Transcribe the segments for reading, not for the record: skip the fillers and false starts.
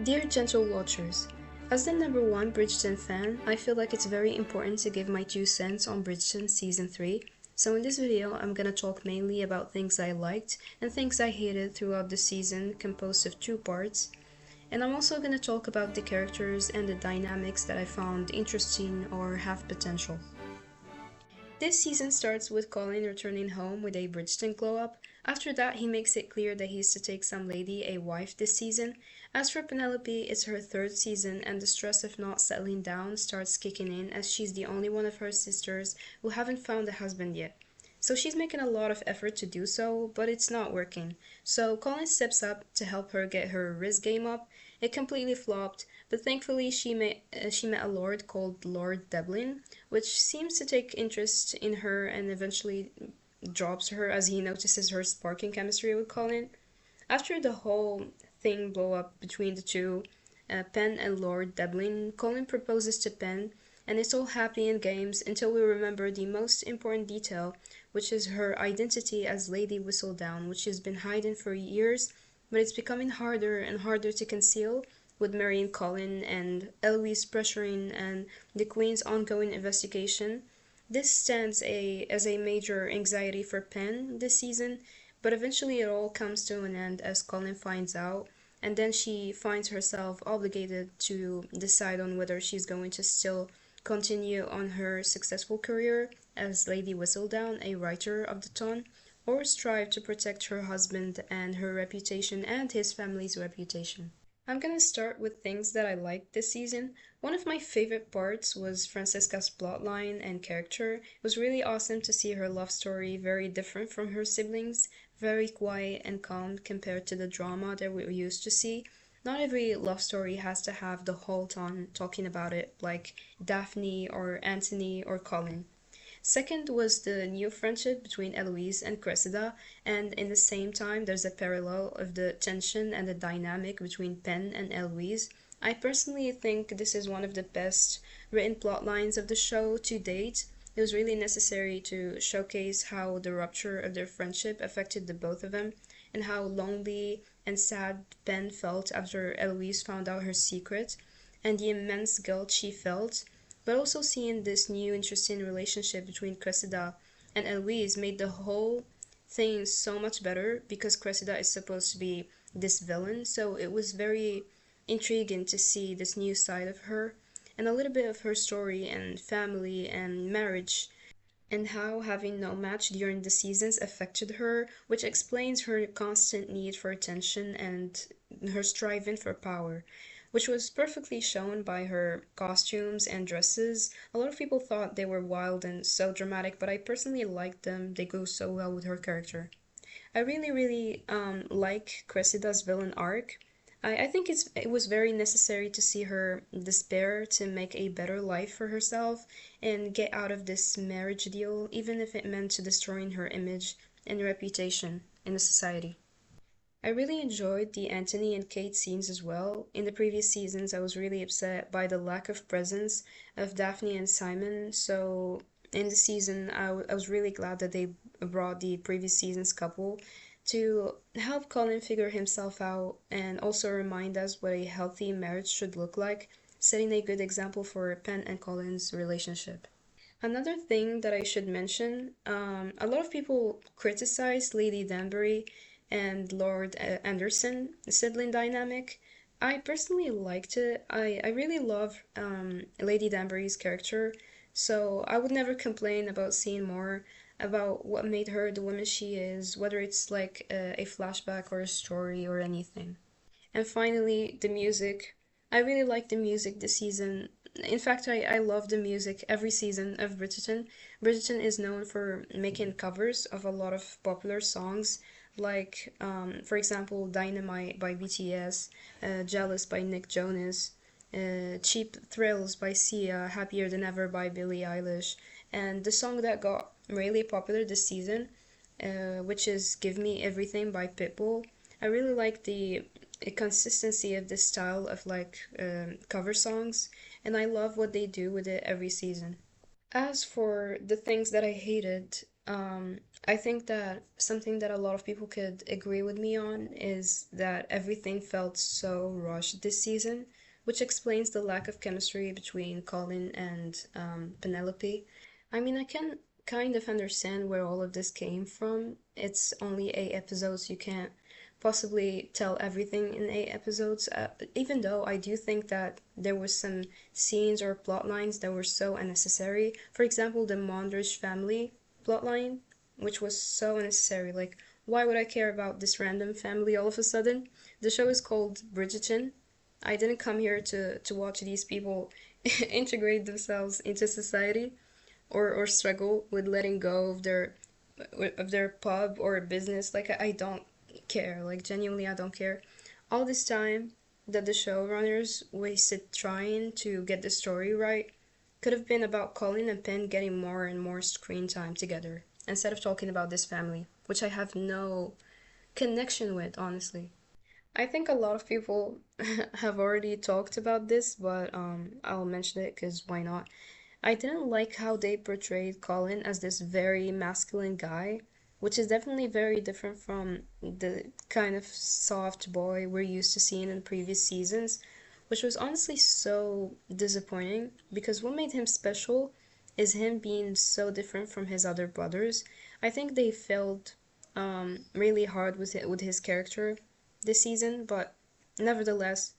Dear gentle watchers, as the number one Bridgerton fan, I feel like it's very important to give my 2 cents on Bridgerton Season 3. So in this video, I'm gonna talk mainly about things I liked and things I hated throughout the season, composed of 2 parts. And I'm also gonna talk about the characters and the dynamics that I found interesting or have potential. This season starts with Colin returning home with a Bridgerton glow up. After that, he makes it clear that he's to take some lady a wife this season. As for Penelope, it's her 3rd season, and the stress of not settling down starts kicking in as she's the only one of her sisters who haven't found a husband yet. So she's making a lot of effort to do so, but it's not working. So Colin steps up to help her get her wrist game up. It completely flopped, but thankfully she met a lord called Lord Deblin, which seems to take interest in her and eventually drops her as he notices her sparking chemistry with Colin. After the whole thing blow up between the two, Penn and Lord Deblin, Colin proposes to Penn, and it's all happy in games until we remember the most important detail, which is her identity as Lady Whistledown, which she's been hiding for years, but it's becoming harder and harder to conceal with marrying Colin and Eloise pressuring and the Queen's ongoing investigation. This stands as a major anxiety for Penn this season, but eventually it all comes to an end as Colin finds out, and then she finds herself obligated to decide on whether she's going to still continue on her successful career as Lady Whistledown, a writer of the ton, or strive to protect her husband and her reputation and his family's reputation. I'm gonna start with things that I liked this season. One of my favorite parts was Francesca's plotline and character. It was really awesome to see her love story very different from her siblings, very quiet and calm compared to the drama that we're used to see. Not every love story has to have the whole ton talking about it, like Daphne or Anthony or Colin. Second was the new friendship between Eloise and Cressida, and in the same time, there's a parallel of the tension and the dynamic between Penn and Eloise. I personally think this is one of the best written plot lines of the show to date. It was really necessary to showcase how the rupture of their friendship affected the both of them, and how lonely and sad Penn felt after Eloise found out her secret, and the immense guilt she felt, but also seeing this new interesting relationship between Cressida and Eloise made the whole thing so much better because Cressida is supposed to be this villain, so it was very intriguing to see this new side of her and a little bit of her story and family and marriage and how having no match during the seasons affected her, which explains her constant need for attention and her striving for power, which was perfectly shown by her costumes and dresses. A lot of people thought they were wild and so dramatic, but I personally liked them. They go so well with her character. I really like Cressida's villain arc. I think it was very necessary to see her despair to make a better life for herself and get out of this marriage deal, even if it meant to destroying her image and reputation in the society. I really enjoyed the Anthony and Kate scenes as well. In the previous seasons, I was really upset by the lack of presence of Daphne and Simon, so in the season, I was really glad that they brought the previous season's couple to help Colin figure himself out and also remind us what a healthy marriage should look like, setting a good example for Penn and Colin's relationship. Another thing that I should mention, a lot of people criticize Lady Danbury and Lord Anderson sibling dynamic. I personally liked it. I really love Lady Danbury's character, so I would never complain about seeing more about what made her the woman she is, whether it's like a flashback or a story or anything. And finally, the music. I really like the music this season. In fact, I love the music every season of Bridgerton. Bridgerton is known for making covers of a lot of popular songs, like, for example, Dynamite by BTS, Jealous by Nick Jonas, Cheap Thrills by Sia, Happier Than Ever by Billie Eilish, and the song that got really popular this season, which is Give Me Everything by Pitbull. I really like the consistency of this style of like cover songs, and I love what they do with it every season. As for the things that I hated, I think that something that a lot of people could agree with me on is that everything felt so rushed this season, which explains the lack of chemistry between Colin and Penelope. I mean, I can kind of understand where all of this came from. It's only 8 episodes, you can't possibly tell everything in 8 episodes, even though I do think that there was some scenes or plot lines that were so unnecessary. For example, the Mondrish family plotline, which was so unnecessary. Like, why would I care about this random family all of a sudden? The show is called Bridgerton. I didn't come here to watch these people integrate themselves into society or struggle with letting go of their pub or business. Like, I don't care. Like, genuinely, I don't care. All this time that the showrunners wasted trying to get the story right could have been about Colin and Penn getting more and more screen time together instead of talking about this family, which I have no connection with, honestly. I think a lot of people have already talked about this, but I'll mention it because why not? I didn't like how they portrayed Colin as this very masculine guy, which is definitely very different from the kind of soft boy we're used to seeing in previous seasons, which was honestly so disappointing because what made him special is him being so different from his other brothers. I think they failed really hard with his character this season, but nevertheless,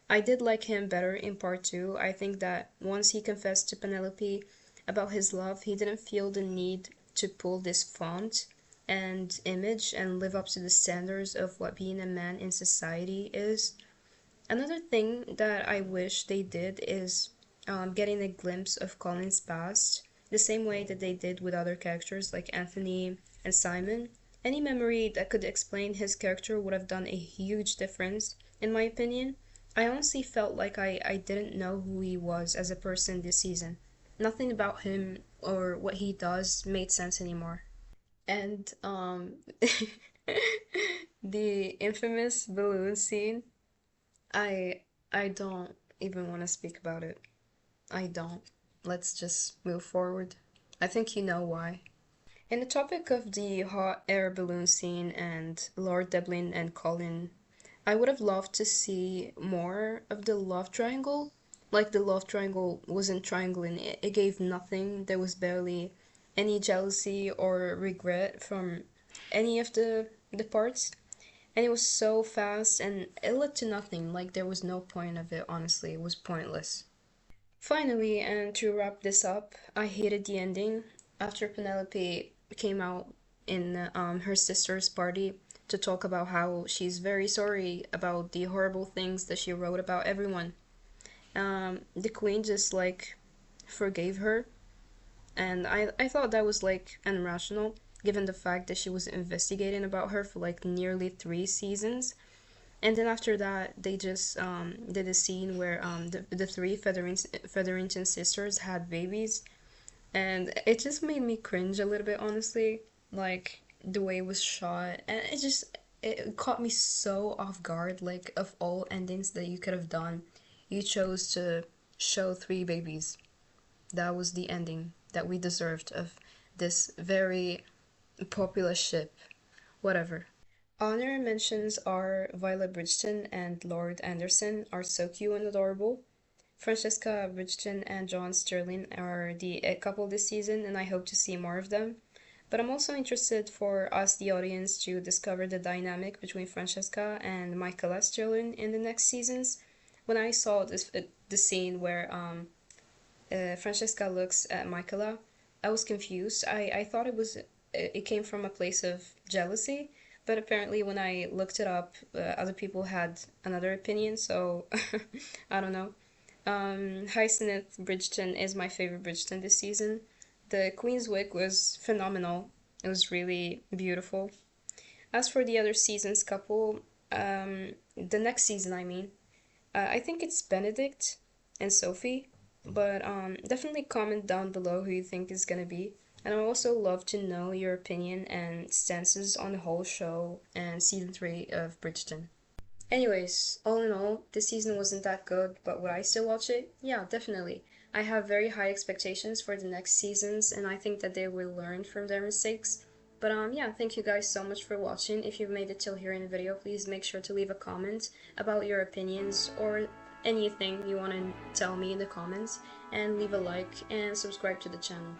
I did like him better in part two. I think that once he confessed to Penelope about his love, he didn't feel the need to pull this font and image and live up to the standards of what being a man in society is. Another thing that I wish they did is getting a glimpse of Colin's past, the same way that they did with other characters like Anthony and Simon. Any memory that could explain his character would have done a huge difference, in my opinion. I honestly felt like I didn't know who he was as a person this season. Nothing about him or what he does made sense anymore. And the infamous balloon scene, I I don't even want to speak about it. I don't. Let's just move forward. I think you know why. In the topic of the hot air balloon scene and Lord Devlin and Colin, I would have loved to see more of the love triangle. Like the love triangle wasn't triangling, it gave nothing. There was barely any jealousy or regret from any of the parts. And it was so fast and it led to nothing. Like there was no point of it, honestly. It was pointless. Finally, and to wrap this up, I hated the ending. After Penelope came out in her sister's party to talk about how she's very sorry about the horrible things that she wrote about everyone, the queen just like forgave her, and I thought that was like irrational given the fact that she was investigating about her for like nearly 3 seasons. And then after that, they just did a scene where the three Featherington sisters had babies, and it just made me cringe a little bit, honestly. Like the way it was shot, and it caught me so off guard. Like of all endings that you could have done, you chose to show 3 babies. That was the ending that we deserved of this very popular ship. Whatever. Honor mentions are Violet Bridgeton and Lord Anderson are so cute and adorable. Francesca Bridgeton and John Sterling are the couple this season, and I hope to see more of them. But I'm also interested for us, the audience, to discover the dynamic between Francesca and Nicola Sterling in the next seasons. When I saw the scene where Francesca looks at Nicola, I was confused. I thought it came from a place of jealousy, but apparently when I looked it up, other people had another opinion, so I don't know. Hyacinth Bridgeton is my favorite Bridgeton this season. The Queen's wig was phenomenal. It was really beautiful. As for the other season's couple, the next season, I mean, I think it's Benedict and Sophie, but definitely comment down below who you think is gonna be. And I would also love to know your opinion and stances on the whole show and season 3 of Bridgerton. Anyways, all in all, this season wasn't that good, but would I still watch it? Yeah, definitely. I have very high expectations for the next seasons, and I think that they will learn from their mistakes. But yeah, thank you guys so much for watching. If you've made it till here in the video, please make sure to leave a comment about your opinions or anything you want to tell me in the comments, and leave a like and subscribe to the channel.